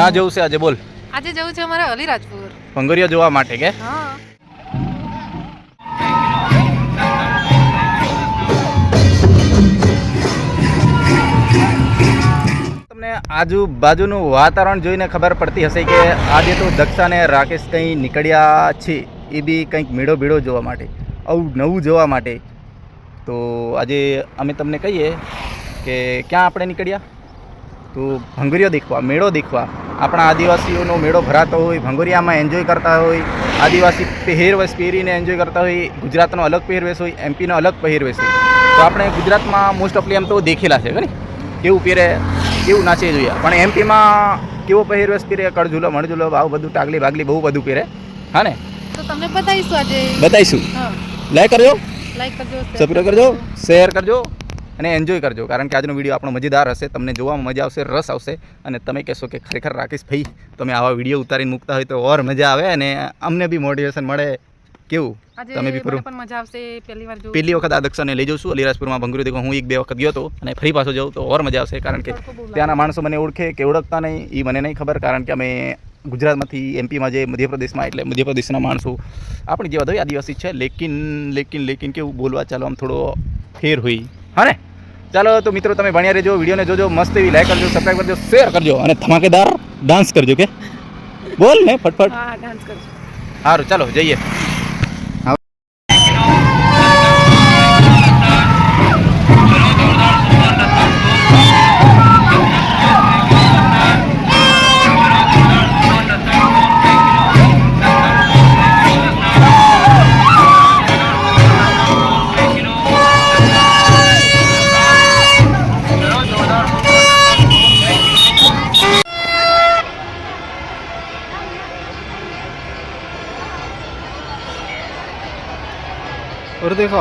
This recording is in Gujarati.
ક્યાં જવું છે આજે બોલ? આજે જવું છે અમારે અલીરાજપુર ભંગોરિયા જોવા માટે કે? હા. તમને આજુબાજુનું વાતાવરણ જોઈને ખબર પડતી હશે કે આજે તો દક્ષા અને રાકેશ કંઈ નીકળ્યા છે, એ બી કંઈક મેળો ભેળો જોવા માટે, આવું નવું જોવા માટે. તો આજે અમે તમને કહીએ કે ક્યાં આપણે નીકળ્યા, તો ભંગોરિયા દેખવા, મેળો દેખવા. આપણા આદિવાસીઓનો મેળો ભરાતો હોય, ભંગોરિયામાં એન્જોય કરતા હોય, આદિવાસી પહેરવેશ પહેરીને એન્જોય કરતા હોય. ગુજરાતનો અલગ પહેરવેશ હોય, એમપીનો અલગ પહેરવેશ હોય. તો આપણે ગુજરાતમાં મોસ્ટ ઓફલી એમ તો દેખેલા છે ને, કેવું પહેરે, કેવું નાચે જોઈએ. પણ એમપીમાં કેવો પહેરવેશ પહેરે, કળઝૂલો મણઝૂલો આવું બધું, ટાગલી ભાગલી બહુ બધું પહેરે. હા ને, તો તમને બતાવીશું આજે. બતાવીશું. હા, લાઈક કરજો, લાઈક કરજો, સબસ્ક્રાઈબ કરજો, શેર કરજો અને એન્જોય કરજો. કારણ કે આજનો વિડીયો આપણો મજેદાર હશે, તમને જોવામાં મજા આવશે, રસ આવશે. અને તમે કહેશો કે ખરેખર રાકેશ ભાઈ તમે આવા વિડીયો ઉતારીને મૂકતા હોય તો ઓર મજા આવે અને અમને બી મોટિવેશન મળે. કેવું આજે તમે બી મને પણ મજા આવશે. પહેલી વાર જોઉં. પહેલી વખત આ દક્ષાને લઈ જાઉં છું અલીરાજપુરમાં ભંગોરિયા દેખવા. હું 1-2 વખત ગયો હતો અને ફરી પાછો જાઉં તો ઓર મજા આવશે. કારણ કે ત્યાંના માણસો મને ઓળખે કે ઓળખતા નહીં એ મને નહીં ખબર. કારણ કે અમે ગુજરાતમાંથી એમપીમાં જે મધ્યપ્રદેશમાં, એટલે મધ્યપ્રદેશના માણસો આપણી જેવા તો આદિવાસી છે. લેકિન કેવું બોલવા ચાલો આમ થોડો ફેર હોય. હા ને, ચાલો તો મિત્રો તમે ભણ્યા રહેજો, વિડીયોને જોજો, મસ્ત એવી લાઈક કરજો, સબસ્ક્રાઈબ કરજો, શેર કરજો અને ધમાકેદાર ડાન્સ કરજો. કે બોલ ને ફટફટ. હા, ડાન્સ કરજો. સારું, ચાલો જઈએ. और देखो